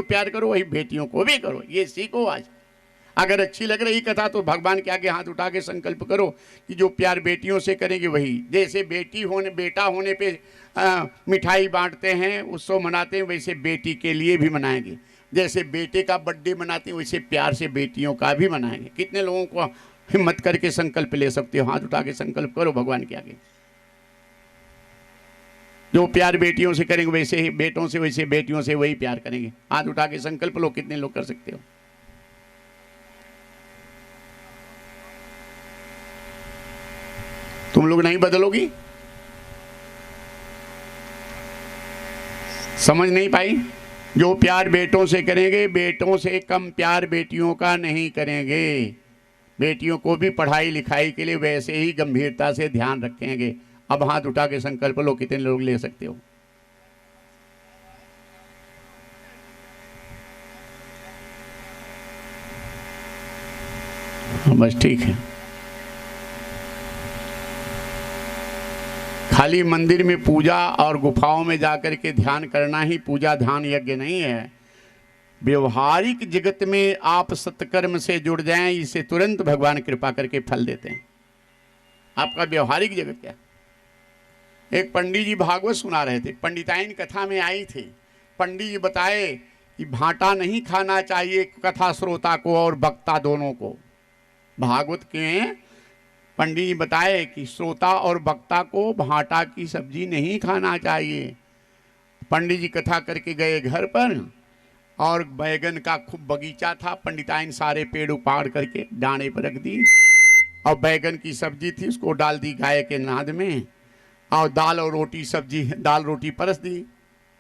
प्यार करो वही बेटियों को भी करो, ये सीखो आज। अगर अच्छी लग रही कथा तो भगवान के आगे हाथ उठा के संकल्प करो कि जो प्यार बेटियों से करेंगे वही। जैसे बेटा होने पे मिठाई बांटते हैं, उत्सव मनाते हैं, वैसे बेटी के लिए भी मनाएंगे। जैसे बेटे का बर्थडे मनाते हैं वैसे प्यार से बेटियों का भी मनाएंगे। कितने लोगों को हिम्मत करके संकल्प ले सकते हो? हाथ उठा के संकल्प करो भगवान के आगे। जो प्यार बेटियों से करेंगे वैसे ही बेटों से, वैसे बेटियों से वही प्यार करेंगे। हाथ उठा के संकल्प लो, कितने लोग कर सकते हो? तुम लोग नहीं बदलोगी? समझ नहीं पाई? जो प्यार बेटों से करेंगे, बेटों से कम प्यार बेटियों का नहीं करेंगे। बेटियों को भी पढ़ाई लिखाई के लिए वैसे ही गंभीरता से ध्यान रखेंगे। अब हाथ उठा के संकल्प लो, कितने लोग ले सकते हो? बस ठीक है। खाली मंदिर में पूजा और गुफाओं में जाकर के ध्यान करना ही पूजा ध्यान यज्ञ नहीं है। व्यवहारिक जगत में आप सत्कर्म से जुड़ जाएं, इसे तुरंत भगवान कृपा करके फल देते हैं। आपका व्यवहारिक जगत क्या? एक पंडित जी भागवत सुना रहे थे, पंडिताइन कथा में आई थी। पंडित जी बताए कि भाटा नहीं खाना चाहिए कथा श्रोता को और वक्ता दोनों को। भागवत के पंडित जी बताए कि श्रोता और वक्ता को भाटा की सब्जी नहीं खाना चाहिए। पंडित जी कथा करके गए घर पर, और बैगन का खूब बगीचा था। पंडिताइन सारे पेड़ उपाड़ करके डांडे पर रख दी, और बैगन की सब्जी थी उसको डाल दी गाय के नाद में, और दाल और रोटी सब्जी, दाल रोटी परस दी,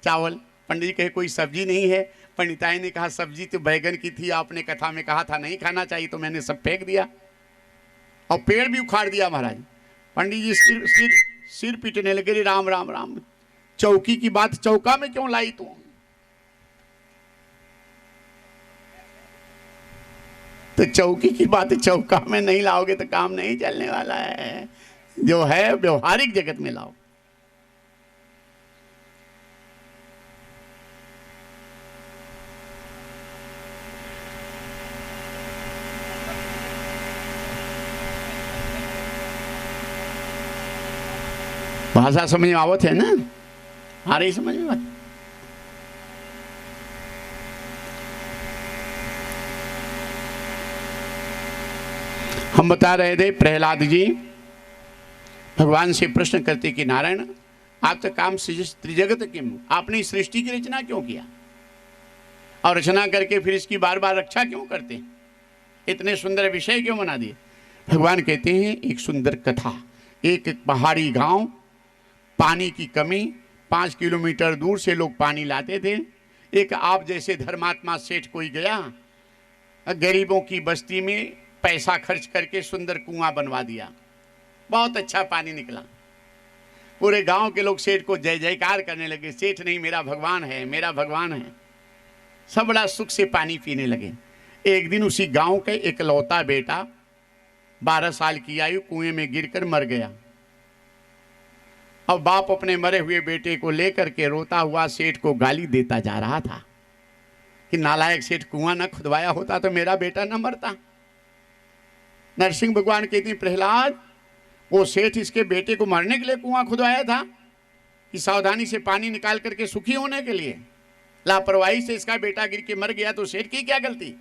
चावल। पंडित जी कहे कोई सब्जी नहीं है? पंडिताइन ने कहा सब्जी तो बैगन की थी, आपने कथा में कहा था नहीं खाना चाहिए, तो मैंने सब फेंक दिया और पेड़ भी उखाड़ दिया महाराज। पंडित जी सिर पीटने लगे, राम राम राम, चौकी की बात चौका में क्यों लाई तू? तो चौकी की बात चौका में नहीं लाओगे तो काम नहीं चलने वाला है। जो है व्यवहारिक जगत में लाओ। भाषा समझ में आवत है ना? आ रही समझ में बात? हम बता रहे थे प्रहलाद जी भगवान से प्रश्न करते कि नारायण आप तो काम त्रिजगत किम, आपने सृष्टि की रचना क्यों किया और रचना करके फिर इसकी बार बार रक्षा क्यों करते हैं? इतने सुंदर विषय क्यों बना दिए? भगवान कहते हैं एक सुंदर कथा। एक पहाड़ी गांव, पानी की कमी, 5 किलोमीटर दूर से लोग पानी लाते थे। एक आप जैसे धर्मात्मा सेठ कोई गया, गरीबों की बस्ती में पैसा खर्च करके सुंदर कुआं बनवा दिया, बहुत अच्छा पानी निकला। पूरे गांव के लोग सेठ को जय जयकार करने लगे, सेठ नहीं मेरा भगवान है, मेरा भगवान है। सब बड़ा सुख से पानी पीने लगे। एक दिन उसी गांव का इकलौता बेटा 12 साल की आयु कुएं में गिरकर मर गया। अब बाप अपने मरे हुए बेटे को लेकर के रोता हुआ सेठ को गाली देता जा रहा था कि नालायक सेठ, कुआं न खुदवाया होता तो मेरा बेटा न मरता। नरसिंह भगवान कहते हैं प्रहलाद वो सेठ इसके बेटे को मारने के लिए कुआं खुदवाया था कि सावधानी से पानी निकाल करके सुखी होने के लिए? लापरवाही से इसका बेटा गिर के मर गया तो सेठ की क्या गलती?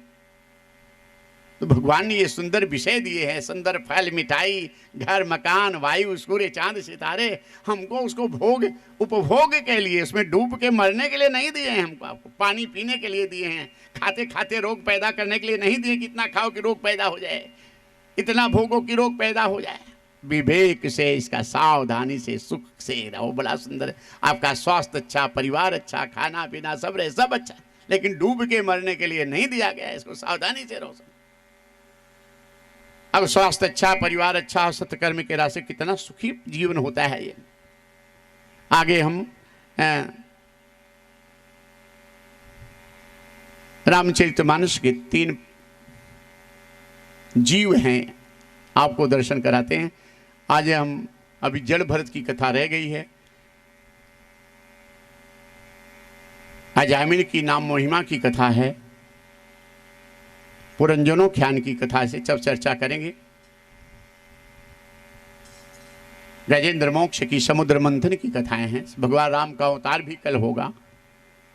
तो भगवान ने ये सुंदर विषय दिए हैं, सुंदर फल मिठाई, घर मकान, वायु, सूर्य, चांद, सितारे, हमको उसको भोग उपभोग के लिए, उसमें डूब के मरने के लिए नहीं दिए हैं। हमको आपको पानी पीने के लिए दिए हैं, खाते खाते रोग पैदा करने के लिए नहीं दिए कि इतना खाओ कि रोग पैदा हो जाए, इतना भोगो कि रोग पैदा हो जाए। विवेक से, इसका सावधानी से, सुख से रहो। बड़ा सुंदर, आपका स्वास्थ्य अच्छा, परिवार अच्छा, खाना पीना सब रहे, सब अच्छा, लेकिन डूब के मरने के लिए नहीं दिया गया। इसको सावधानी से रहो। अब स्वास्थ्य अच्छा, परिवार अच्छा, सत्कर्म के रास्ते कितना सुखी जीवन होता है ये। आगे हम रामचरितमानस के 3 जीव हैं, आपको दर्शन कराते हैं। आज हम अभी जड़ भरत की कथा रह गई है। अजामिल की नाम महिमा की कथा है, पुरंजनोख्यान की कथा से जब चर्चा करेंगे, गजेंद्र मोक्ष की, समुद्र मंथन की कथाएं हैं। भगवान राम का अवतार भी कल होगा,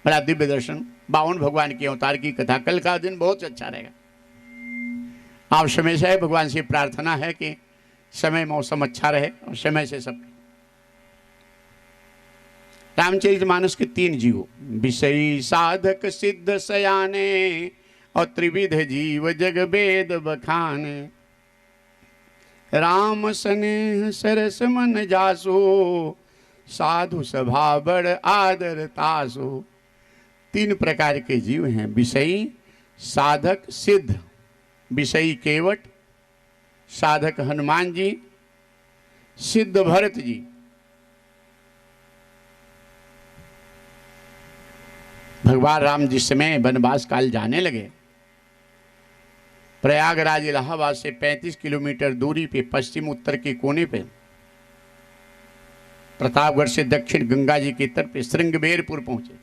बड़ा दिव्य दर्शन, 52 भगवान के अवतार की कथा। कल का दिन बहुत अच्छा रहेगा। आप समय से भगवान से प्रार्थना है कि समय मौसम अच्छा रहे और समय से सब। रामचरितमानस के 3 जीव, विषयी साधक सिद्ध सयाने और त्रिविध जीव जग वेद बखाने। राम स्नेह सरस मन जासो, साधु सभा बड़ आदर तासो। 3 प्रकार के जीव हैं, विषयी, साधक, सिद्ध। विषयी केवट, साधक हनुमान जी, सिद्ध भरत जी। भगवान राम जिस समय वनवास काल जाने लगे, प्रयागराज इलाहाबाद से 35 किलोमीटर दूरी पे पश्चिम उत्तर के कोने पे, प्रतापगढ़ से दक्षिण गंगा जी के तट पे श्रृंगबेरपुर पहुंचे।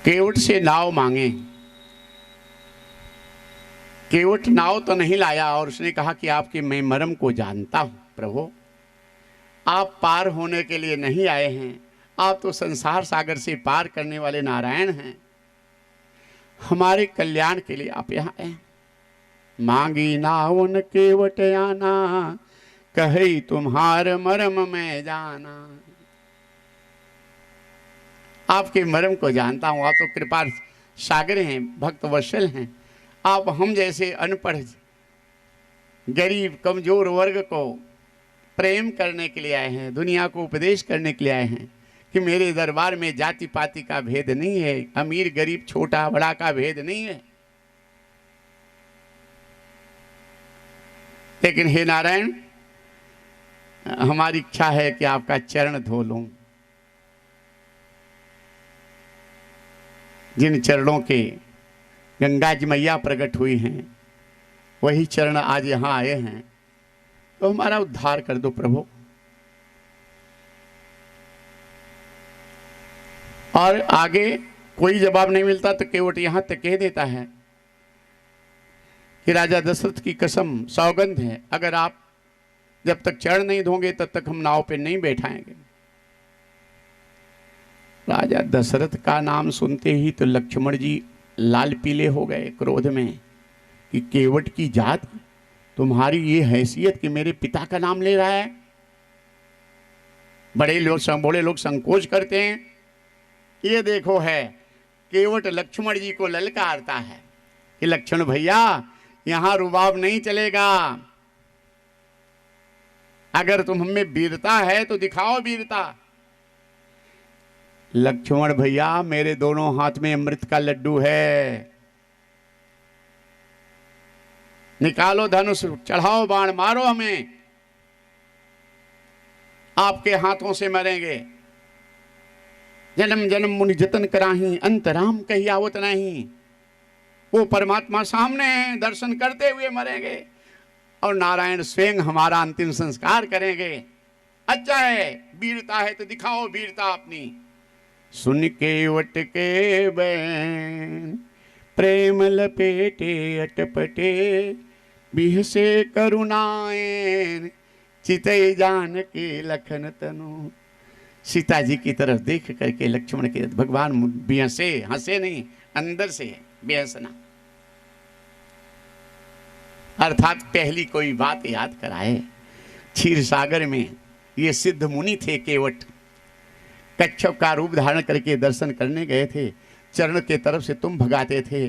केवट से नाव मांगे, केवट नाव तो नहीं लाया और उसने कहा कि आपके मैं मर्म को जानता हूं प्रभु, आप पार होने के लिए नहीं आए हैं, आप तो संसार सागर से पार करने वाले नारायण हैं, हमारे कल्याण के लिए आप यहाँ आए। मांगी नावन केवट आना, कही तुम्हार मर्म में जाना। आपके मर्म को जानता हूं, आप तो कृपा सागर हैं, भक्त वत्सल हैं। आप हम जैसे अनपढ़ गरीब कमजोर वर्ग को प्रेम करने के लिए आए हैं, दुनिया को उपदेश करने के लिए आए हैं कि मेरे दरबार में जाति पाति का भेद नहीं है, अमीर गरीब छोटा बड़ा का भेद नहीं है। लेकिन हे नारायण, हमारी इच्छा है कि आपका चरण धो लूं। जिन चरणों के गंगा जी मैया प्रकट हुई हैं, वही चरण आज यहां आए हैं, तो हमारा उद्धार कर दो प्रभु। और आगे कोई जवाब नहीं मिलता तो केवट यहां तक कह देता है कि राजा दशरथ की कसम सौगंध है, अगर आप जब तक चरण नहीं धोंगे तब तक हम नाव पे नहीं बैठाएंगे। राजा दशरथ का नाम सुनते ही तो लक्ष्मण जी लाल पीले हो गए क्रोध में कि केवट की जात, तुम्हारी ये हैसियत कि मेरे पिता का नाम ले रहा है। बड़े लोग संकोच करते हैं। ये देखो है, केवट लक्ष्मण जी को ललकारता है कि लक्ष्मण भैया, यहां रुबाब नहीं चलेगा, अगर तुम हमें वीरता है तो दिखाओ वीरता। लक्ष्मण भैया, मेरे दोनों हाथ में अमृत का लड्डू है, निकालो धनुष, चढ़ाओ बाण, मारो हमें, आपके हाथों से मरेंगे। जन्म जन्म मुनि जतन कराही, अंत राम कही आवत नहीं। वो परमात्मा सामने है, दर्शन करते हुए मरेंगे और नारायण स्वयं हमारा अंतिम संस्कार करेंगे। अच्छा है, वीरता है तो दिखाओ वीरता अपनी। सुन के वट के बैन, प्रेम लपेटे अटपटे, बिहसे करुणाएं, चितई जान के लखन तनु। सीता जी की तरफ देख करके लक्ष्मण के भगवान बिहसे, हंसे नहीं, अंदर से बेहसना, अर्थात पहली कोई बात याद कराए। क्षीर सागर में ये सिद्ध मुनि थे केवट, कच्छप का रूप धारण करके दर्शन करने गए थे। चरण के तरफ से तुम भगाते थे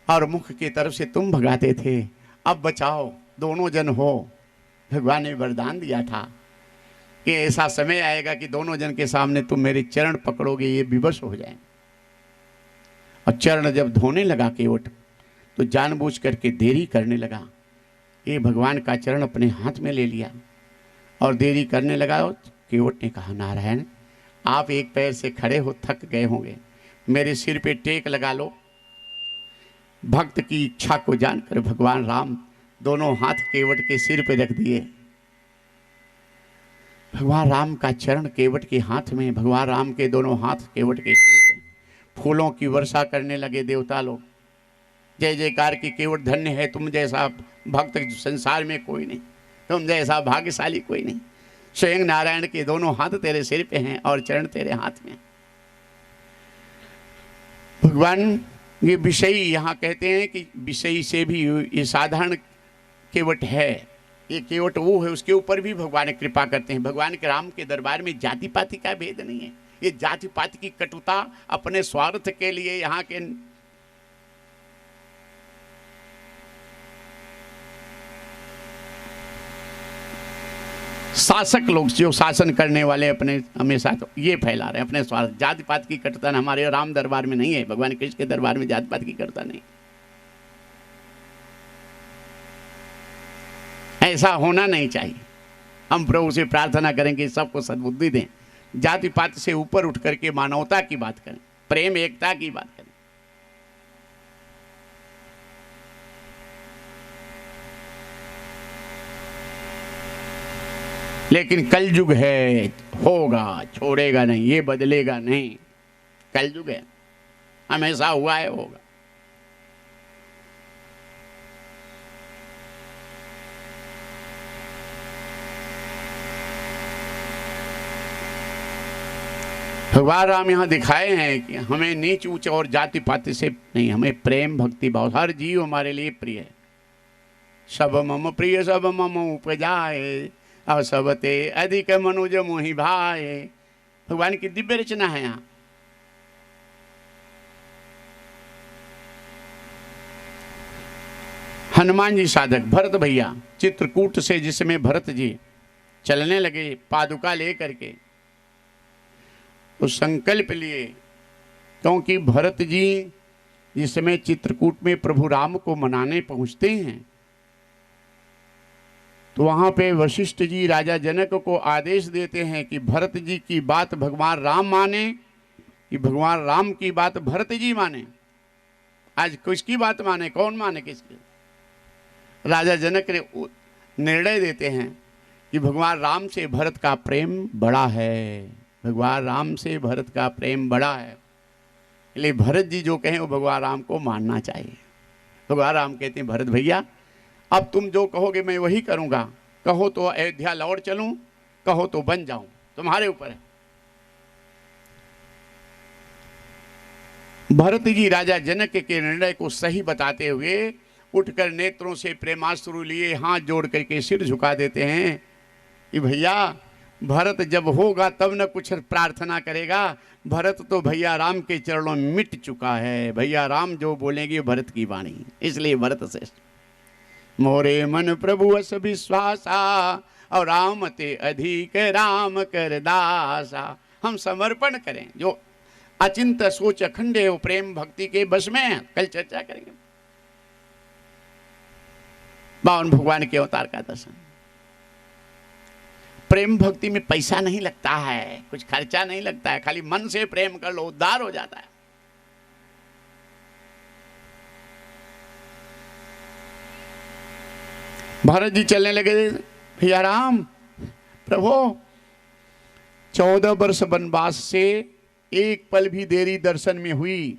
और मुख की तरफ से तुम भगाते थे, अब बचाओ, दोनों जन हो। भगवान ने वरदान दिया था कि ऐसा समय आएगा कि दोनों जन के सामने तुम मेरे चरण पकड़ोगे, ये विवश हो जाए। और चरण जब धोने लगा केवट, तो जानबूझ करके देरी करने लगा। ये भगवान का चरण अपने हाथ में ले लिया और देरी करने लगा। केवट ने कहा, नारायण, आप एक पैर से खड़े हो, थक गए होंगे, मेरे सिर पे टेक लगा लो। भक्त की इच्छा को जानकर भगवान राम दोनों हाथ केवट के सिर पे रख दिए। भगवान राम का चरण केवट के हाथ में, भगवान राम के दोनों हाथ केवट के थे। फूलों की वर्षा करने लगे देवता लोग, जय जयकार की केवट धन्य है, तुम जैसा भक्त संसार में कोई नहीं, तुम जैसा भाग्यशाली कोई नहीं। स्वयं नारायण के दोनों हाथ तेरे सिर पे हैं और चरण तेरे हाथ में। भगवान ये विषयी यहाँ कहते हैं कि विषयी से भी ये साधारण केवट है, ये केवट वो है, उसके ऊपर भी भगवान कृपा करते हैं। भगवान के राम के दरबार में जाति पाति का भेद नहीं है। ये जाति पाति की कटुता अपने स्वार्थ के लिए यहाँ के शासक लोग जो शासन करने वाले अपने हमेशा तो ये फैला रहे हैं अपने स्वार्थ। जाति पात की कटुता हमारे राम दरबार में नहीं है, भगवान कृष्ण के दरबार में जाति पात की कटुता नहीं। ऐसा होना नहीं चाहिए। हम प्रभु से प्रार्थना करेंगे सबको सद्बुद्धि दें, जाति पात से ऊपर उठ करके मानवता की बात करें, प्रेम एकता की बात करें। लेकिन कलयुग है, होगा, छोड़ेगा नहीं, ये बदलेगा नहीं। कलयुग है, हमेशा हुआ है, होगा। भगवान राम यहाँ दिखाए हैं कि हमें नीच ऊंच और जाति पाति से नहीं, हमें प्रेम भक्ति भाव, हर जीव हमारे लिए प्रिय है। सब मम प्रिय सब मम उपजाए, और सबते अधिक मनुज मोहि भाए। भगवान की दिव्य रचना है यहाँ। हनुमान जी साधक, भरत भैया चित्रकूट से जिसमें भरत जी चलने लगे पादुका ले करके, तो संकल्प लिए, क्योंकि भरत जी जिसमें चित्रकूट में प्रभु राम को मनाने पहुंचते हैं, तो वहाँ पे वशिष्ठ जी राजा जनक को आदेश देते हैं कि भरत जी की बात भगवान राम माने कि भगवान राम की बात भरत जी माने। आज किसकी बात माने, कौन माने किसकी? राजा जनक ने निर्णय देते हैं कि भगवान राम से भरत का प्रेम बड़ा है, भगवान राम से भरत का प्रेम बड़ा है, इसलिए भरत जी जो कहें वो भगवान राम को मानना चाहिए। भगवान राम कहते हैं भरत भैया अब तुम जो कहोगे मैं वही करूंगा, कहो तो अयोध्या लौट चलूं, कहो तो बन जाऊं, तुम्हारे ऊपर है। भरत जी राजा जनक के निर्णय को सही बताते हुए उठकर नेत्रों से प्रेमाश्रु लिए हाथ जोड़ करके सिर झुका देते हैं कि भैया भरत जब होगा तब न कुछ प्रार्थना करेगा, भरत तो भैया राम के चरणों में मिट चुका है, भैया राम जो बोलेंगे भरत की वाणी, इसलिए भरत से मोरे मन प्रभु अस विश्वासा, और राम ते अधिक राम कर दासा। हम समर्पण करें, जो अचिंत सोच अखंडे हो प्रेम भक्ति के बस में है। कल चर्चा करेंगे 52 भगवान के अवतार का दर्शन। प्रेम भक्ति में पैसा नहीं लगता है, कुछ खर्चा नहीं लगता है, खाली मन से प्रेम कर लो, उद्धार हो जाता है। भरत जी चलने लगे, भैया राम प्रभु 14 वर्ष वनवास से एक पल भी देरी दर्शन में हुई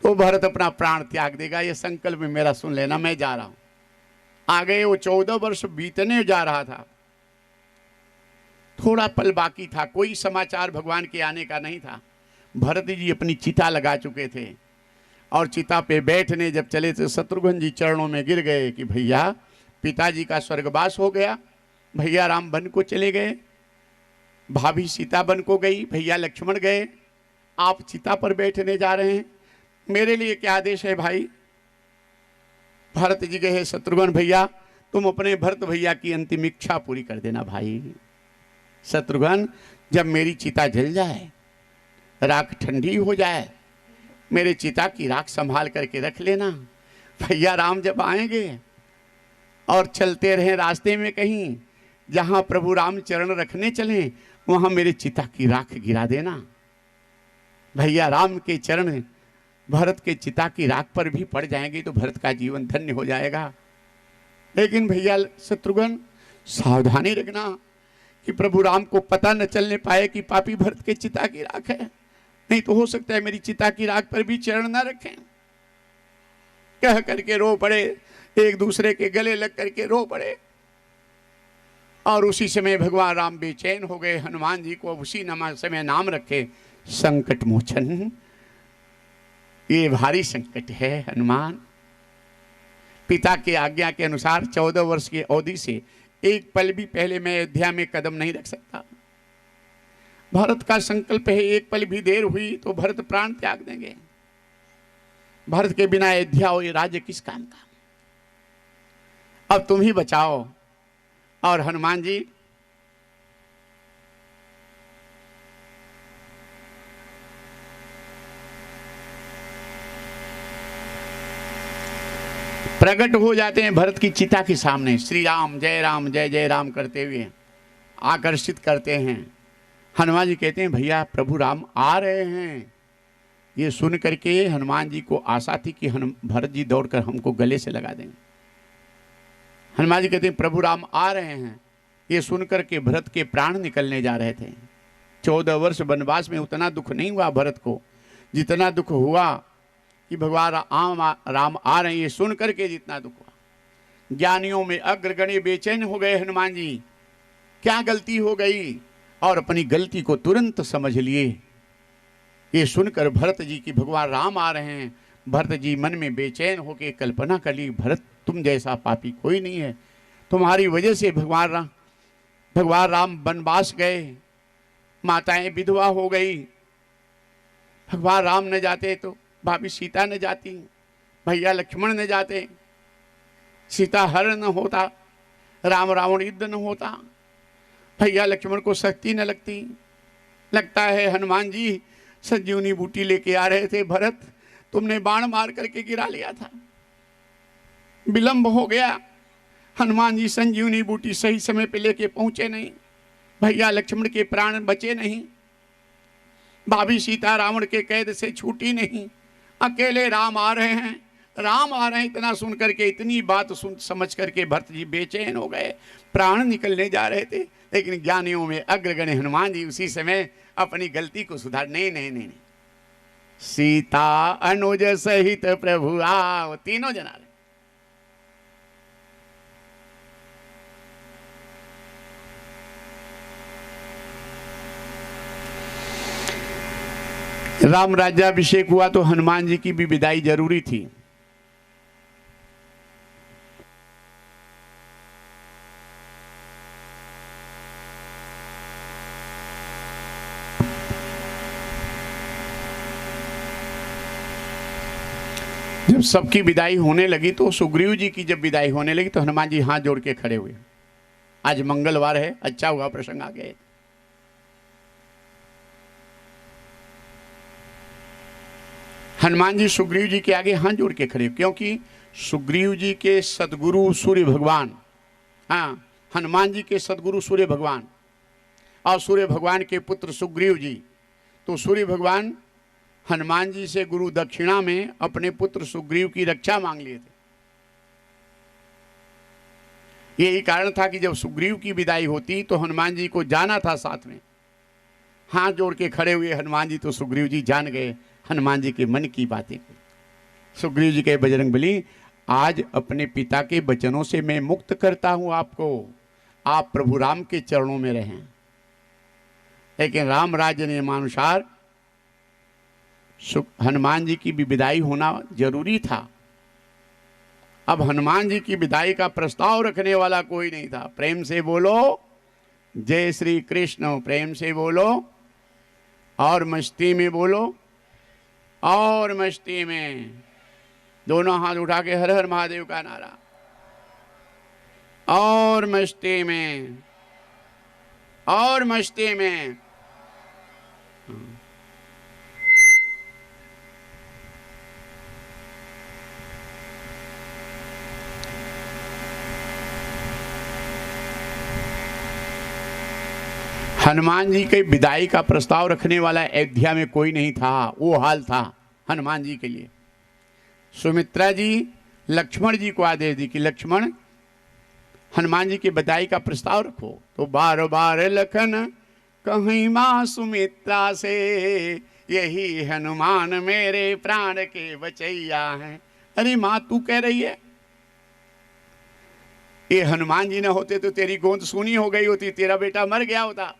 तो भरत अपना प्राण त्याग देगा, ये संकल्प मेरा सुन लेना, मैं जा रहा हूं। आ गए, वो 14 वर्ष बीतने जा रहा था, थोड़ा पल बाकी था, कोई समाचार भगवान के आने का नहीं था। भरत जी अपनी चिता लगा चुके थे और चिता पे बैठने जब चले तो शत्रुघ्न जी चरणों में गिर गए कि भैया पिताजी का स्वर्गवास हो गया, भैया राम वन को चले गए, भाभी सीता वन को गई, भैया लक्ष्मण गए, आप चिता पर बैठने जा रहे हैं, मेरे लिए क्या आदेश है भाई? भरत जी कहे शत्रुघ्न भैया तुम अपने भरत भैया की अंतिम इच्छा पूरी कर देना भाई। शत्रुघ्न जब मेरी चिता जल जाए, राख ठंडी हो जाए, मेरे चिता की राख संभाल करके रख लेना। भैया राम जब आएंगे और चलते रहें रास्ते में कहीं जहां प्रभु राम चरण रखने चले, वहां मेरे चिता की राख गिरा देना। भैया राम के चरण भरत के चिता की राख पर भी पड़ जाएंगे तो भरत का जीवन धन्य हो जाएगा। लेकिन भैया शत्रुघ्न सावधानी रखना, कि प्रभु राम को पता न चलने पाए कि पापी भरत के चिता की राख है, नहीं तो हो सकता है मेरी चिता की राख पर भी चरण न रखें। कह करके रो पड़े, एक दूसरे के गले लग करके रो पड़े। और उसी समय भगवान राम बेचैन हो गए। हनुमान जी को उसी समय नाम रखे संकट मोचन। ये भारी संकट है हनुमान। पिता की आज्ञा के अनुसार 14 वर्ष की अवधि से एक पल भी पहले मैं अयोध्या में कदम नहीं रख सकता। भरत का संकल्प है, एक पल भी देर हुई तो भरत प्राण त्याग देंगे। भरत के बिना अयोध्या हो ये राज्य किस काम का? अब तुम ही बचाओ। और हनुमान जी प्रकट हो जाते हैं भरत की चिता के सामने, श्री राम जय जय राम करते हुए आकर्षित करते हैं। हनुमान जी कहते हैं भैया प्रभु राम आ रहे हैं। ये सुन करके हनुमान जी को आशा थी कि भरत जी दौड़कर हमको गले से लगा देंगे। हनुमान जी कहते हैं प्रभु राम आ रहे हैं। ये सुन करके भरत के प्राण निकलने जा रहे थे। 14 वर्ष वनवास में उतना दुख नहीं हुआ भरत को जितना दुख हुआ कि भगवान राम आ रहे हैं ये सुन करके जितना दुख हुआ। ज्ञानियों में अग्रगण्य बेचैन हो गए हनुमान जी, क्या गलती हो गई, और अपनी गलती को तुरंत समझ लिए। ये सुनकर भरत जी की भगवान राम आ रहे हैं, भरत जी मन में बेचैन होकर कल्पना कर ली, भरत तुम जैसा पापी कोई नहीं है, तुम्हारी वजह से भगवान राम वनवास गए, माताएं विधवा हो गई। भगवान राम न जाते तो भाभी सीता न जाती, भैया लक्ष्मण न जाते, सीता हर न होता, राम रावण युद्ध न होता, भैया लक्ष्मण को शक्ति न लगती। लगता है हनुमान जी संजीवनी बूटी लेके आ रहे थे, भरत तुमने बाण मार करके गिरा लिया था, विलंब हो गया। हनुमान जी संजीवनी बूटी सही समय पे लेके पहुंचे नहीं, भैया लक्ष्मण के प्राण बचे नहीं, भाभी सीता रावण के कैद से छूटी नहीं, अकेले राम आ रहे हैं, राम आ रहे हैं। इतना सुन करके, इतनी बात सुन समझ करके भरत जी बेचैन हो गए, प्राण निकलने जा रहे थे। लेकिन ज्ञानियों में अग्रगण्य हनुमान जी उसी समय अपनी गलती को सुधार, नहीं, सीता अनुज सहित प्रभु आओ, तीनों जना राम राज्याभिषेक हुआ तो हनुमान जी की भी विदाई जरूरी थी। जब सबकी विदाई होने लगी तो सुग्रीव जी की जब विदाई होने लगी तो हनुमान जी हाथ जोड़ के खड़े हुए। आज मंगलवार है, अच्छा हुआ प्रसंग आ गए। हनुमान जी सुग्रीव जी के आगे हाथ जोड़ के खड़े, क्योंकि सुग्रीव जी के सदगुरु सूर्य भगवान, हाँ हनुमान जी के सदगुरु सूर्य भगवान और सूर्य भगवान के पुत्र सुग्रीव जी, तो सूर्य भगवान हनुमान जी से गुरु दक्षिणा में अपने पुत्र सुग्रीव की रक्षा मांग लिए थे। यही कारण था कि जब सुग्रीव की विदाई होती तो हनुमान जी को जाना था साथ में। हाथ जोड़ के खड़े हुए हनुमान जी, तो सुग्रीव जी जान गए हनुमान जी के मन की बातें। सुग्रीव जी के बजरंगबली, आज अपने पिता के वचनों से मैं मुक्त करता हूं आपको, आप प्रभु राम के चरणों में रहें। लेकिन राम राज्य नियमानुसार हनुमान जी की भी विदाई होना जरूरी था। अब हनुमान जी की विदाई का प्रस्ताव रखने वाला कोई नहीं था। प्रेम से बोलो जय श्री कृष्ण, प्रेम से बोलो, और मस्ती में बोलो, और मस्ती में दोनों हाथ उठा के हर हर महादेव का नारा, और मस्ती में, और मस्ती में। हनुमान जी के विदाई का प्रस्ताव रखने वाला अयोध्या में कोई नहीं था। वो हाल था हनुमान जी के लिए। सुमित्रा जी लक्ष्मण जी को आदेश दी कि लक्ष्मण हनुमान जी की विदाई का प्रस्ताव रखो। तो बार बार लखन कहीं माँ सुमित्रा से, यही हनुमान मेरे प्राण के बचैया हैं। अरे माँ तू कह रही है, ये हनुमान जी न होते तो तेरी गोंद सूनी हो गई होती, तेरा बेटा मर गया होता।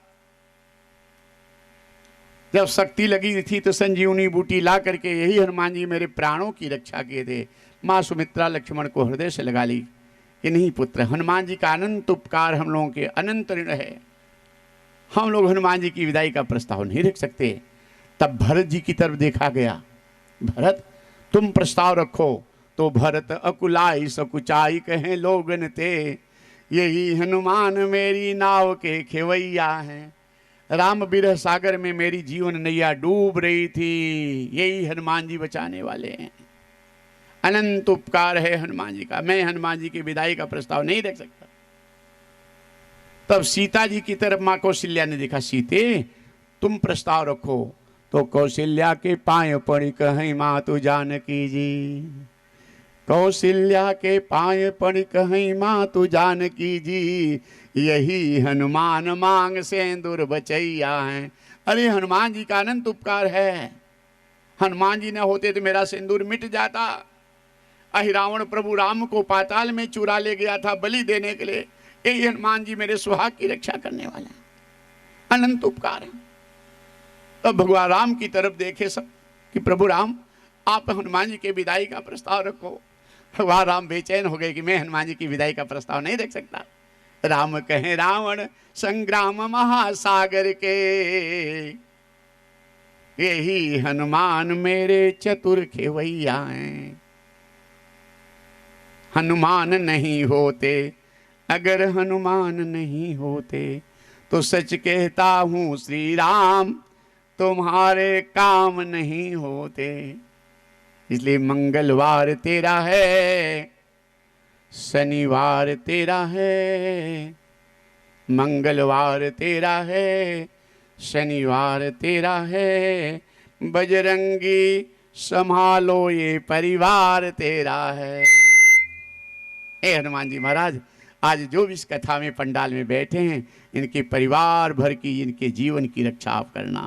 जब शक्ति लगी थी तो संजीवनी बूटी ला करके यही हनुमान जी मेरे प्राणों की रक्षा किए थे। माँ सुमित्रा लक्ष्मण को हृदय से लगा ली कि नहीं पुत्र, हनुमान जी का अनंत उपकार हम लोगों के अनंत ऋण है, हम लोग हनुमान जी की विदाई का प्रस्ताव नहीं रख सकते। तब भरत जी की तरफ देखा गया, भरत तुम प्रस्ताव रखो। तो भरत अकुलाई सकुचाई कहें लोगन ते, यही हनुमान मेरी नाव के खेवैया हैं। राम बिरह सागर में मेरी जीवन नैया डूब रही थी, यही हनुमान जी बचाने वाले हैं। अनंत उपकार है हनुमान जी का, मैं हनुमान जी की विदाई का प्रस्ताव नहीं रख सकता। तब सीता जी की तरफ मां कौशल्या ने देखा, सीते तुम प्रस्ताव रखो। तो कौशल्या के पांव पड़ी कहीं मां तू जानकी जी, कौशल्या के पांव पड़ी कहीं मां तू जानकी जी, यही हनुमान मांग सेंदूर बचैया हैं। अरे हनुमान जी का अनंत उपकार है, हनुमान जी न होते तो मेरा सिंदूर मिट जाता। अहिरावण प्रभु राम को पाताल में चुरा ले गया था बलि देने के लिए, यही हनुमान जी मेरे सुहाग की रक्षा करने वाले हैं, अनंत उपकार है। तब भगवान राम की तरफ देखे सब कि प्रभु राम आप हनुमान जी के विदाई का प्रस्ताव रखो। भगवान राम बेचैन हो गए कि मैं हनुमान जी की विदाई का प्रस्ताव नहीं रख सकता। राम कहे रावण संग्राम महासागर के, यही हनुमान मेरे चतुर खेवैया हैं। हनुमान नहीं होते, अगर हनुमान नहीं होते, तो सच कहता हूं श्री राम तुम्हारे काम नहीं होते। इसलिए मंगलवार तेरा है, शनिवार तेरा है, मंगलवार तेरा है, शनिवार तेरा है, बजरंगी संभालो ये परिवार तेरा है। हे हनुमान जी महाराज, आज जो भी इस कथा में पंडाल में बैठे हैं, इनके परिवार भर की, इनके जीवन की रक्षा आप करना।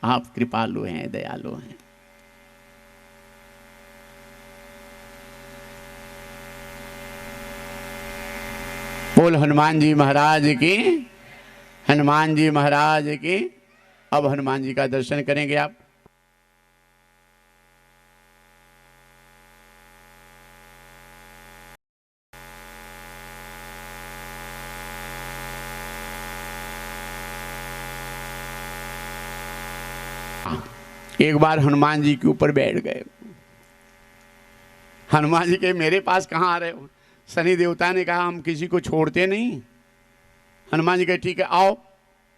आप कृपालु हैं, दयालु हैं। बोल हनुमान जी महाराज की, हनुमान जी महाराज की। अब हनुमान जी का दर्शन करेंगे आप। एक बार हनुमान जी के ऊपर बैठ गए। हनुमान जी के मेरे पास कहाँ आ रहे हो? शनि देवता ने कहा हम किसी को छोड़ते नहीं। हनुमान जी कहे ठीक है आओ।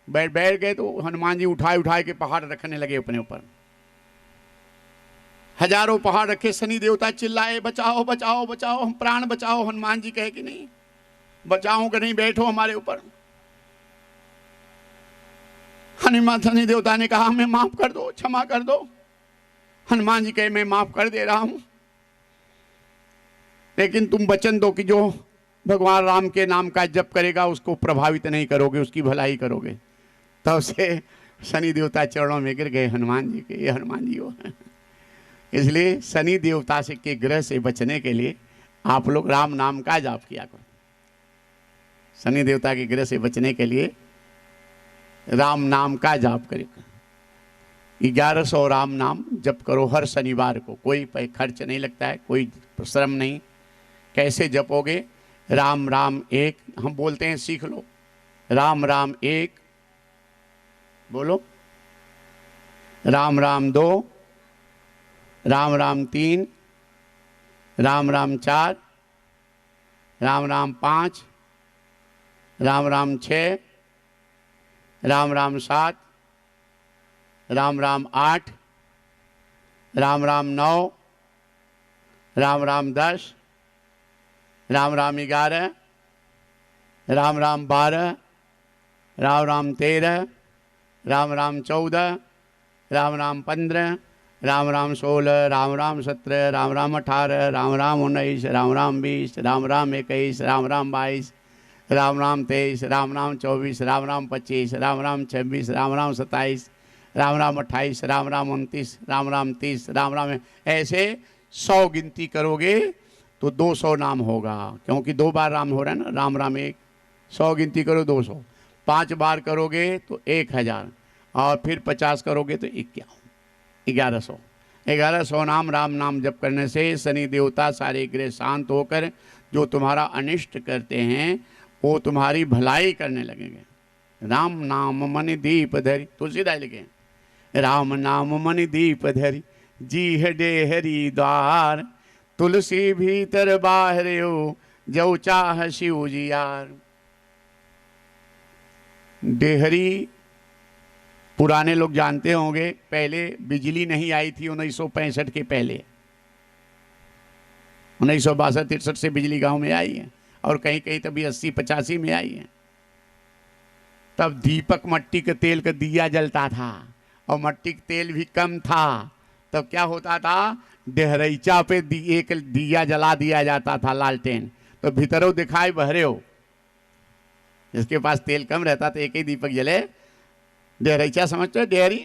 बैठ गए तो हनुमान जी उठाए के पहाड़ रखने लगे अपने ऊपर। हजारों पहाड़ रखे, शनि देवता चिल्लाए बचाओ बचाओ बचाओ, हम प्राण बचाओ। हनुमान जी कहे कि नहीं बचाओ कि नहीं, बैठो हमारे ऊपर। हनुमान शनि देवता ने कहा हमें माफ कर दो, क्षमा कर दो। हनुमान जी कहे मैं माफ कर दे रहा हूं, लेकिन तुम वचन दो कि जो भगवान राम के नाम का जप करेगा उसको प्रभावित नहीं करोगे, उसकी भलाई करोगे। तब से शनि देवता चरणों में गिर गए हनुमान जी के। ये हनुमान जी हो। इसलिए शनि देवता से के ग्रह से बचने के लिए आप लोग राम नाम का जाप किया करो। शनि देवता के ग्रह से बचने के लिए राम नाम का जाप करें। 1100 राम नाम जप करो हर शनिवार को। कोई खर्च नहीं लगता है, कोई श्रम नहीं। कैसे जपोगे? राम राम एक, हम बोलते हैं सीख लो। राम राम एक बोलो, राम राम दो, राम राम तीन, राम राम चार, राम राम पाँच, राम राम छः, राम राम सात, राम राम आठ, राम राम नौ, राम राम 10, राम राम 11, राम राम 12, राम राम 13, राम राम 14, राम राम 15, राम राम 16, राम राम 17, राम राम 18, राम राम 19, राम राम 20, राम राम 21, राम राम 22, राम राम 23, राम राम 24, राम राम 25, राम राम 26, राम राम 27, राम राम 28, राम राम 29, राम राम 30, राम राम, ऐसे 100 गिनती करोगे तो 200 नाम होगा, क्योंकि 2 बार राम हो रहा है ना, राम राम 1, 100 गिनती करो 200, 5 बार करोगे तो 1000, और फिर 50 करोगे तो 1100। 1100 नाम राम नाम जप करने से शनि देवता सारे ग्रह शांत होकर जो तुम्हारा अनिष्ट करते हैं वो तुम्हारी भलाई करने लगेंगे। राम नाम मन दीप धरी, तुलसीदास लिखे, राम नाम मन दीप धरी जी हडे हरि द्वार, तुलसी भीतर बाहर हो जो चाह शिव जियार। डेहरी पुराने लोग जानते होंगे, पहले बिजली नहीं आई थी 1965 के पहले, 1962-63 से बिजली गांव में आई है, और कहीं कहीं तभी 80-85 में आई है। तब दीपक मट्टी के तेल का दिया जलता था, और मट्टी का तेल भी कम था। तब क्या होता था, डेहरैचा पे एक दिया जला दिया जाता था, लालटेन, तो भीतरों दिखाई बहरे हो। जिसके पास तेल कम रहता तो एक ही दीपक जले, डेहरैचा समझते हो, डेहरी,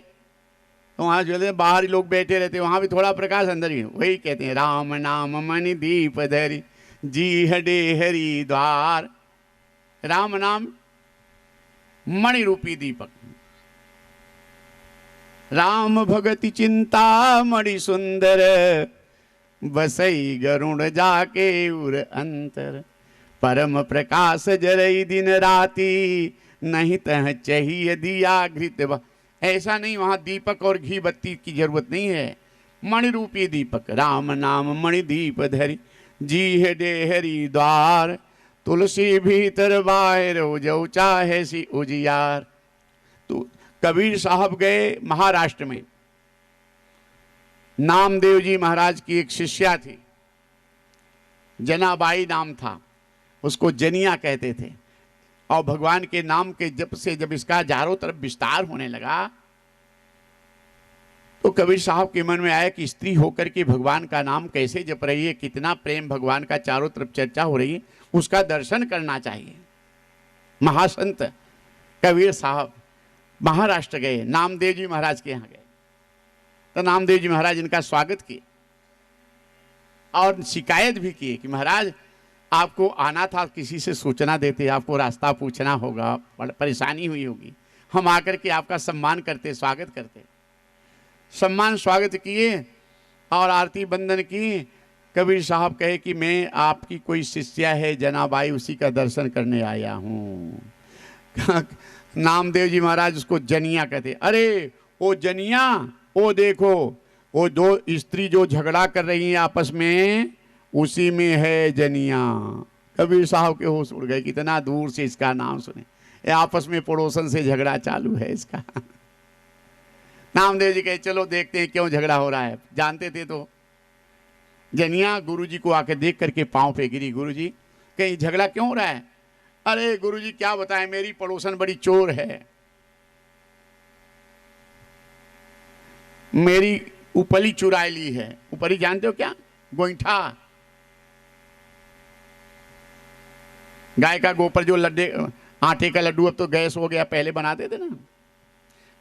तो वहाँ जो बाहर ही लोग बैठे रहते, वहाँ भी थोड़ा प्रकाश अंदर ही, वही कहते हैं राम नाम मन दीप धरी जी हडे हरि द्वार। राम नाम मणि रूपी दीपक, राम भगति चिंता मणि सुंदर, बसई गरुण जाके उर अंतर, परम प्रकाश जरई दिन राती, नहीं तह चाहिए दिया घृत। ऐसा नहीं, वहां दीपक और घी बत्ती की जरूरत नहीं है, मणि रूपी दीपक। राम नाम मणि दीप धरी जी हडे हरि द्वार, तुलसी भीतर बाहर हो जो चाहे सी उजियार। तो कबीर साहब गए महाराष्ट्र में, नामदेव जी महाराज की एक शिष्या थी, जनाबाई नाम था, उसको जनिया कहते थे। और भगवान के नाम के जप से जब इसका चारों तरफ विस्तार होने लगा तो कबीर साहब के मन में आया कि स्त्री होकर के भगवान का नाम कैसे जप रही है, कितना प्रेम भगवान का चारों तरफ चर्चा हो रही है, उसका दर्शन करना चाहिए। महासंत कबीर साहब महाराष्ट्र गए, नामदेव जी महाराज के यहाँ गए, तो नामदेव जी महाराज इनका स्वागत किए और शिकायत भी की कि महाराज आपको आना था, किसी से सूचना देते, आपको रास्ता पूछना होगा, परेशानी हुई होगी, हम आकर के आपका सम्मान करते, स्वागत करते। सम्मान स्वागत किए और आरती बंदन की। कबीर साहब कहे कि मैं आपकी कोई शिष्या है जनाबाई, उसी का दर्शन करने आया हूँ। नामदेव जी महाराज उसको जनिया कहते। अरे वो जनिया, वो देखो वो दो स्त्री जो झगड़ा कर रही हैं आपस में, उसी में है जनिया। कबीर साहब के होश उड़ गए, कितना दूर से इसका नाम सुने, ये आपस में पड़ोसन से झगड़ा चालू है इसका। नामदेव जी कहे चलो देखते हैं क्यों झगड़ा हो रहा है। जानते थे तो जनिया गुरुजी को आके देख करके पांव पे गिरी। गुरुजी कहीं झगड़ा क्यों हो रहा है? अरे गुरुजी क्या बताएं, मेरी पड़ोसन बड़ी चोर है, मेरी उपली चुराई ली है। उपली जानते हो क्या? गोईठा, गाय का गोबर जो लड्डे आटे का लड्डू, अब तो गैस हो गया, पहले बनाते थे ना।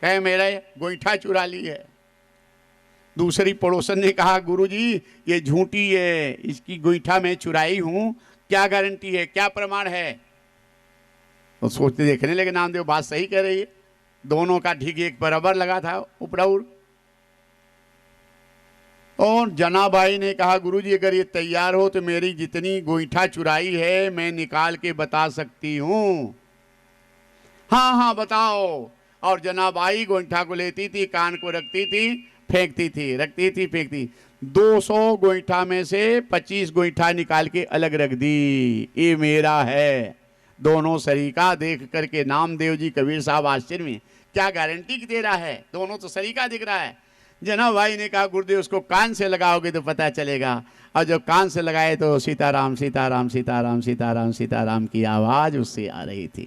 कहे मेरा गोईठा चुरा ली है। दूसरी पड़ोसन ने कहा गुरुजी ये झूठी है, इसकी गोईठा मैं चुराई हूं, क्या गारंटी है, क्या प्रमाण है? तो सोचते देखने लगे नामदेव बात सही कह रही है, दोनों का ढीग एक बराबर लगा था उपड़ाउर। और जनाबाई ने कहा गुरुजी अगर ये तैयार हो तो मेरी जितनी गोईठा चुराई है मैं निकाल के बता सकती हूं। हाँ हाँ बताओ। और जनाबाई गोईठा को लेती थी, कान को रखती थी, फेंकती थी, रखती थी, फेंकती। 200 गोईठा में से 25 गोईठा निकाल के अलग रख दी, ये मेरा है। दोनों सरीका देख करके नामदेव जी कबीर साहब आश्चर्य में, क्या गारंटी दे रहा है, दोनों तो सरीका दिख रहा है। जनाबाई ने कहा गुरुदेव उसको कान से लगाओगे तो पता चलेगा। और जब कान से लगाए तो सीताराम सीताराम सीताराम सीताराम सीताराम की आवाज़ उससे आ रही थी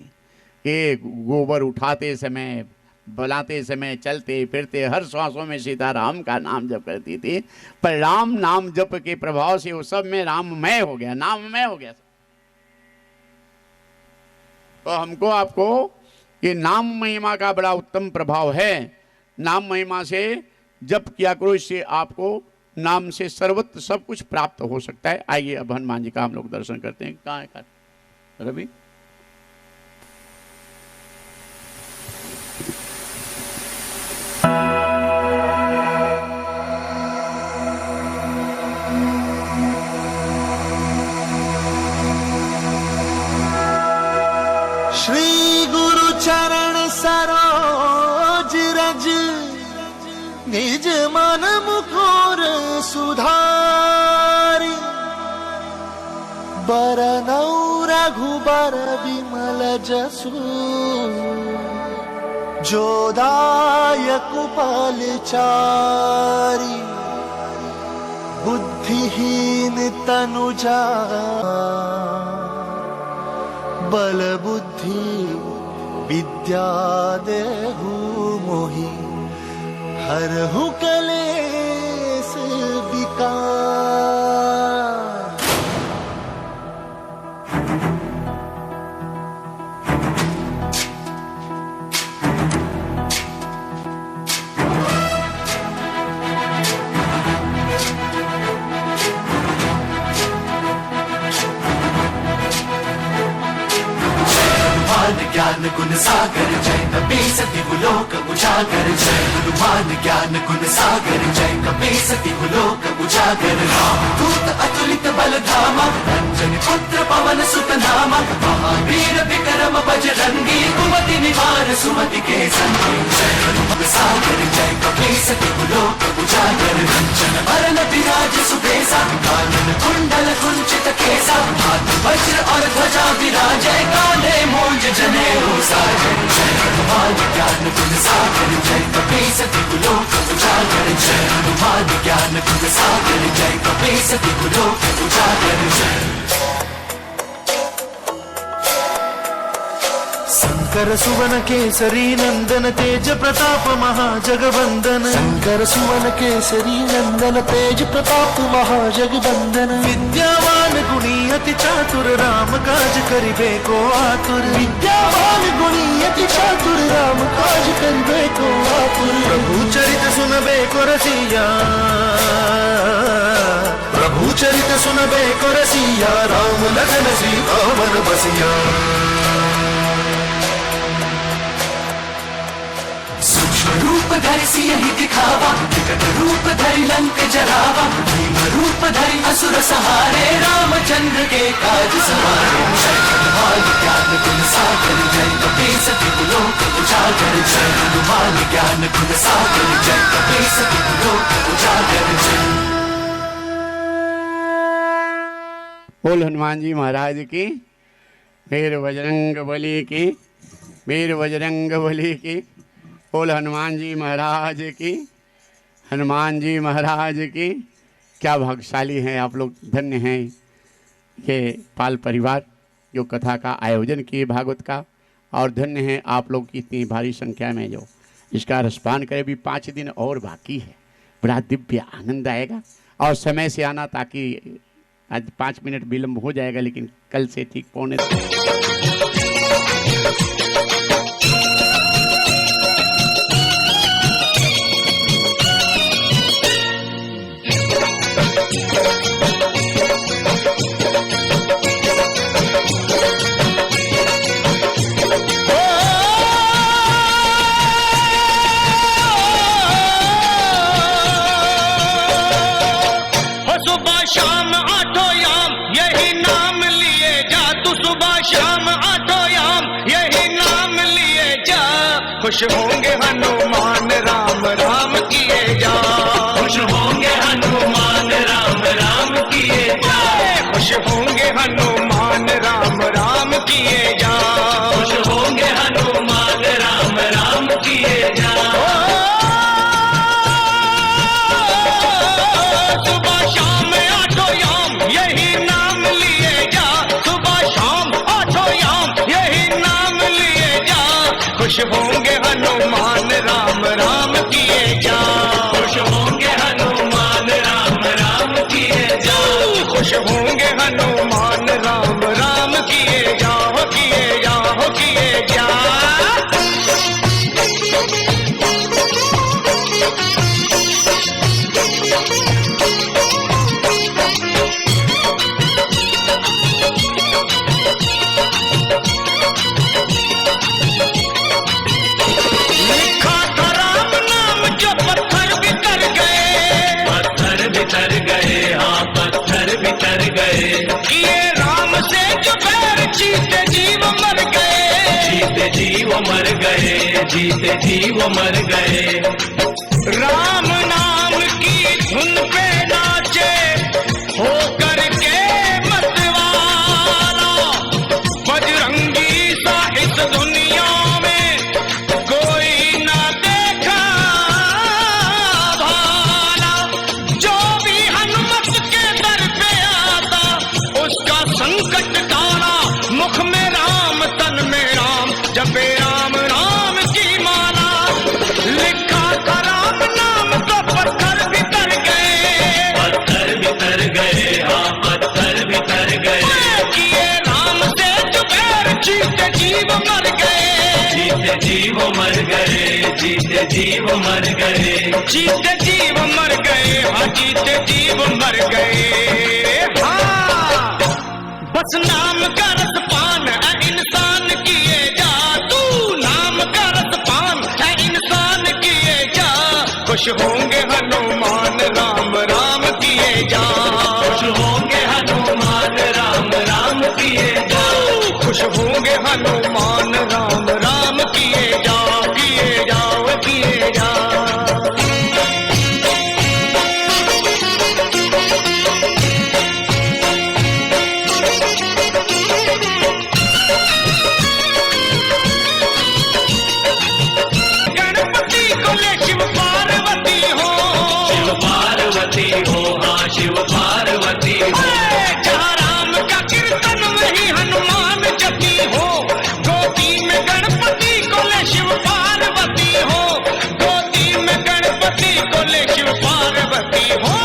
कि गोबर उठाते समय, बुलाते समय, चलते फिरते हर श्वासों में सीताराम का नाम जप करती थी। पर राम नाम जप के प्रभाव से वो सब में राममय हो गया, नाममय हो गया। तो हमको आपको ये नाम महिमा का बड़ा उत्तम प्रभाव है। नाम महिमा से जप किया करो, इससे आपको नाम से सर्वत्र सब कुछ प्राप्त हो सकता है। आइए अब हनुमान जी का हम लोग दर्शन करते हैं। कहाँ है रवि? श्री गुरु चरण सरोज रज, निज मन मुकुर सुधारी। बरनौ रघुबर विमल जसु, जो दायक फलचारी। बुद्धिहीन तनु जान, बल बुद्धि विद्या देहु मोहि। हरहु कलेश विकार। ज्ञान गुण सागर जय कपी सति लोक उजागर। जय हनुमान ज्ञान गुण सागर जय कपी सति लोक उजागर। दूत अतुलित बल धामा, रंजन पुत्र पवन सुत नामा। महावीर विक्रम बजरंगी, कुमति निवार सुमति के संगी। जय हनुमान सागर जय कपी सति लोक उजागर। रंजन वरन विराज सुबेसा, कानन कुंडल कुंचित केसा। हाथ वज्र और ध्वजा विराजै, कांधे मूंज जनेऊ साजन। जय हनुमान ज्ञान गुण सागर जय कपी सति लोक उजागर। जय हनुमान ज्ञान गुण सागर जय कपी सति लोक उजागर। शंकर सुवन केसरी नंदन, तेज प्रताप महाजगवंदन। शंकर सुवन केसरी नंदन, तेज प्रताप महाजगवंदन। विद्यावान गुणी अति चातुर, राम काज करिबे को आतुर। विद्यावान गुणी अति चातुर, राम काज करिबे को आतुर। प्रभु चरित सुनबे को रसिया, प्रभु चरित सुनबे को रसिया। राम लखन सीता मन बसिया। रूप धरि सियहि दिखावा, विकट रूप धरि लंक जरावा। भीम रूप धरि असुर सहारे, रामचंद्र के काज सवारे। जय हनुमान ज्ञान गुण सागर जय कपी सति लोक उजागर। जय हनुमान ज्ञान गुण सागर जय कपी सति लोक उजागर। बोल हनुमान जी महाराज की, वीर बजरंग बली की, वीर बजरंग बली की। बोल हनुमान जी महाराज की, हनुमान जी महाराज की। क्या भाग्यशाली हैं आप लोग, धन्य हैं ये पाल परिवार जो कथा का आयोजन किए भागवत का। और धन्य हैं आप लोग की इतनी भारी संख्या में जो इसका रसपान करे। भी 5 दिन और बाकी है, बड़ा दिव्य आनंद आएगा। और समय से आना, ताकि आज 5 मिनट विलम्ब हो जाएगा, लेकिन कल से ठीक पौने शाम आठों याम यही नाम लिए जा। तू सुबह शाम आठों याम यही नाम लिए जा। खुश होंगे हनुमान राम राम किए जा। खुश होंगे हनुमान राम राम किए जा। खुश होंगे हनुमान राम राम किए जा। खुश होंगे हनुमान राम राम किए जा। सुबह शाम आठों याम यही नाम लिए जा। सुबह शाम आठों याम यही नाम लिए जा। खुश होंगे हनुमान राम वो मर गए, जीते जी वो मर गए। राम नाम की धुन पे नाचे हो करके मतवाला, बजरंगी सा इस दुनिया में कोई ना देखा भाला। जो भी हनुमत के दर पे आता उसका संकट टाला, मुख में राम तन में राम, जपे राम नाम की माला। लिखा था राम नाम तो पत्थर भी तर गए, पत्थर भी तर गए, हाँ पत्थर भी तर गए। किए राम से जुबैर जीते जीव मर गए, जीते जी वो मर गए, जीते जी वो मर गए। जीते जीव मर गए, हाँ जीते जीव मर गए। हाँ बस नाम का रसपान है इंसान किए जा, तू नाम का रसपान है इंसान किए जा। खुश होंगे हनुमान राम राम किए जा, खुश होंगे हनुमान राम राम किए जा। खुश होंगे हनुमान राम राम किए जा, किए जाओ किए जा। गणपति को ले शिव पार्वती हो, शिव पार्वती हो, हाँ शिव पार्वती हो। जहाँ राम का कीर्तन वही हनुमान जपी हो। गोदी में गणपति को ले शिव पार्वती हो, गोदी में गणपति को ले शिव पार्वती हो।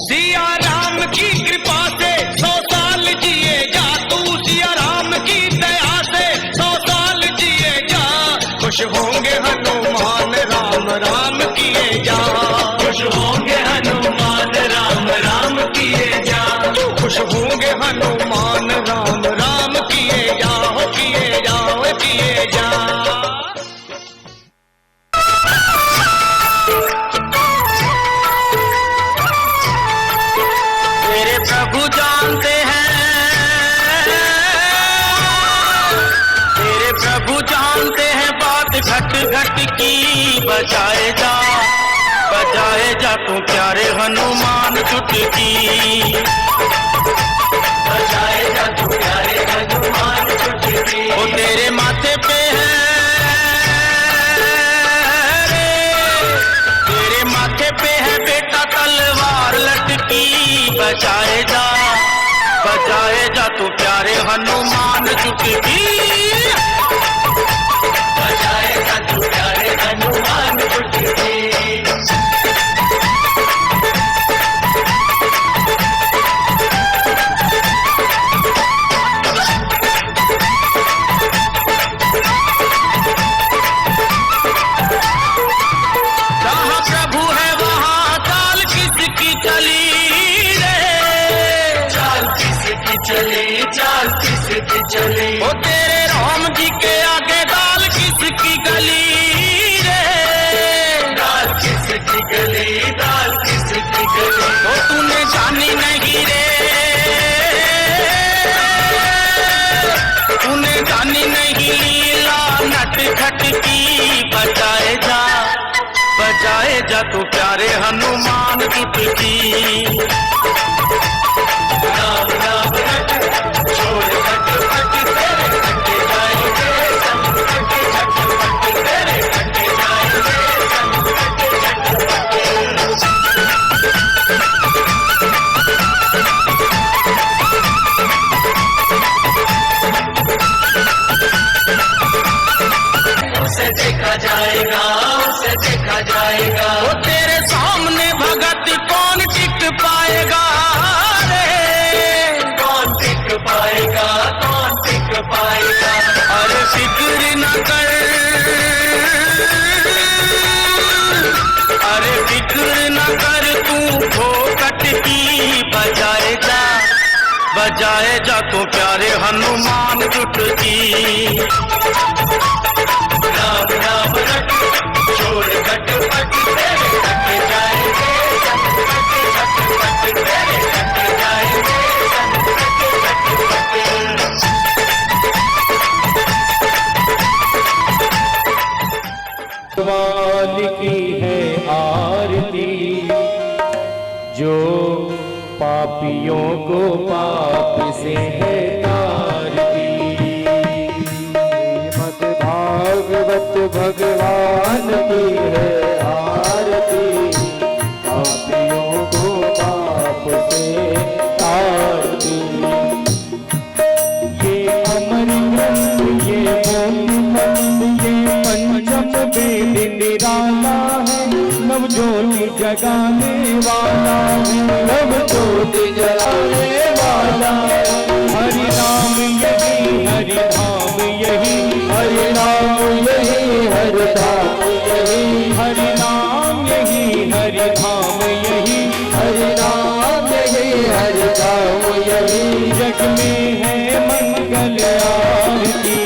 सिया राम की कृपा से 100 साल जिए जा, तू सिया राम की दया से 100 साल जिए जा। खुश होंगे हनुमान राम राम किए जा, खुश होंगे हनुमान राम राम किए जा। तू खुश होंगे हनुमान राम राम किए जाओ, किए जाओ किए जा। मेरे प्रभु जानते हैं, मेरे प्रभु जानते हैं बात घट घट की। बजाए जा तू प्यारे हनुमान चुटकी, बजाए जा तू प्यारे हनुमान चुटकी। वो तेरे माथे पे है रे, तेरे माथे पे है बेटा तलवार लटकी। बजाए जा तू प्यारे हनुमान चुटकी, बजाए जा तू प्यारे हनुमान चुटकी। जहाँ प्रभु है वहाँ चाल किसकी चली रे, चाल किसकी चली, चाल किसकी चली। वो तेरे राम जी के आगे दाल किसकी गली रे, दाल किसकी गली, दाल किसकी गली। तो तूने जानी नहीं रे, तूने जानी नहीं लीला नट खट की। बजाए जा तू प्यारे हनुमान चुटकी, राम राम रट छोड़ खट खट तेरे खट जाएंगे, संग खट खट खट तेरे खट जाएंगे, संग खट खट खट। उसे देखा जाएगा, उसे देखा जाएगा। वो तेरे सामने भगत कौन टिक पाएगा रे, कौन टिक पाएगा, कौन टिक पाएगा। अरे फिक्र न कर, अरे फिक्र न कर तू फोकट की। बजाए जा तू प्यारे हनुमान चुटकी, राम राम रट छोड़ खट पट तेरे खट जाएंगे, संग खट खट पट तेरे खट जाएंगे, संग खट खट पट। भगवान की है आरती, जो पापियों को पाप से है तारती। श्रीमद् भागवत भगवान की है आरती, पापियों को पाप से तारती। ये अमर ग्रंथ, ये मोक्ष ये पंचम वेद निराला है, नव ज्योति जगाने वाला है, नव ज्योति जलाने वाला है। हरि नाम यही, हरि धाम यही, हरि नाम यही, हरि धाम यही, हरि नाम यही, हरि धाम यही, हरि नाम यही, हरि धाम यही। जग में है मंगल आरती,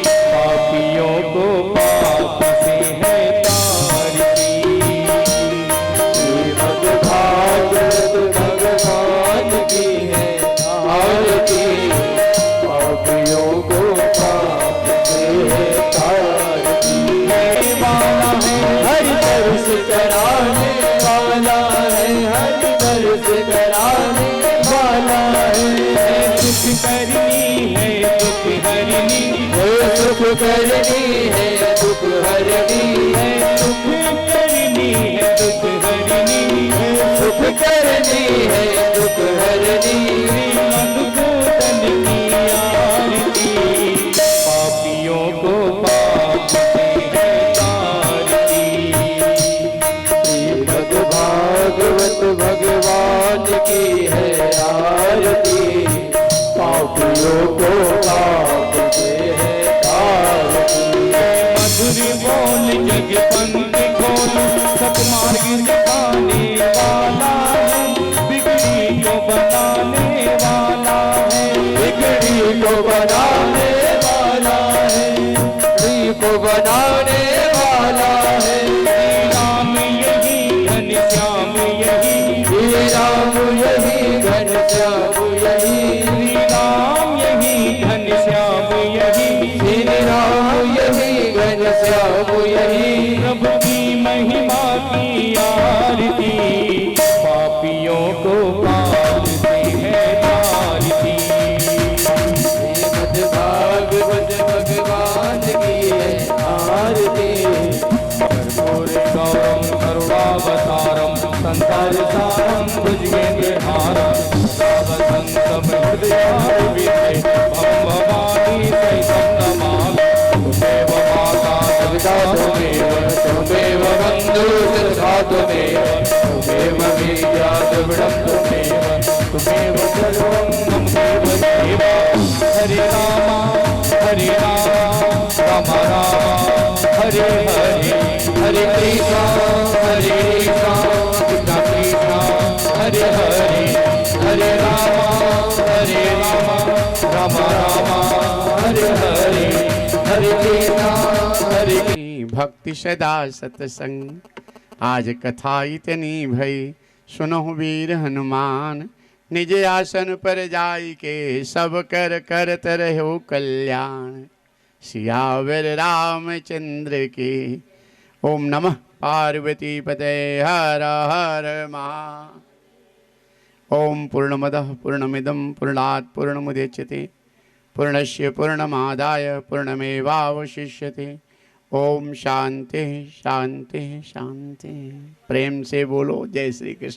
पापियों को पाप से है तारती। श्रीमद् भागवत भगवान की है आरती, पापियों को पाप से है तारती। वाला है हरि दर्श कराने वाला है, हरि दर्श कराने वाला है। सुख करनी है दुख हरनी, सुख करनी है दुख हरनी है, सुख करनी है दुख हरनी है, सुख करनी है दुख हरनी। मधुसूदन की आरती, पापियों को पाप से है तारती। श्रीमद् भागवत भगवान की है आरती, पापियों को पाप से है तारती। मधुर बोल जग पंथ खोल, सतमार्ग दिखाने वाला है, बिगड़ी को बनाने वाला है, बिगड़ी को बनाने वाला है, बिगड़ी को बनाने वाला है। श्री राम यही घनश्याम यही, श्री राम यही घनश्याम यही, श्री राम यही घनश्याम यही, श्री राम यही घनश्याम यही। प्रभु की महिमा की आरती, पापियों को पाप से है तारती। श्रीमद् भागवत भगवान की है आरती, कर्पूर गौरम करुणावतारम, संसार सारम भुजगेन्द्रहारम, सदा हृदयारविंदे भं भवानी सहितं नमामि। त्वमेव माता पिता त्वमेव, त्वमेव बन्धुः सखा त्वमेव, त्वमेव विद्या द्रविणं त्वमेव, त्वमेव सर्वं मम देव देव। हरे राम राम राम, हरे हरे, हरे कृष्णा कृष्णा कृष्णा, हरे हरे, हरे राम राम राम, हरे हरे, हरे कृष्णा हरे। भक्ति सदा सत्संग, आज कथा इतनी भई, सुनो वीर हनुमान, निज आसन पर जाई के, सब कर करत रहो कल्याण। सियावर रामचंद्र के। ओम नमः पार्वती पते, हर हर महा। ओम पूर्णमदः पूर्णमिदं पूर्णात् पूर्णमुदच्यते, पूर्णस्य पूर्णमादाय पूर्णमेवावशिष्यते। ओम शांति शांति शांति। प्रेम से बोलो जय श्री कृष्ण।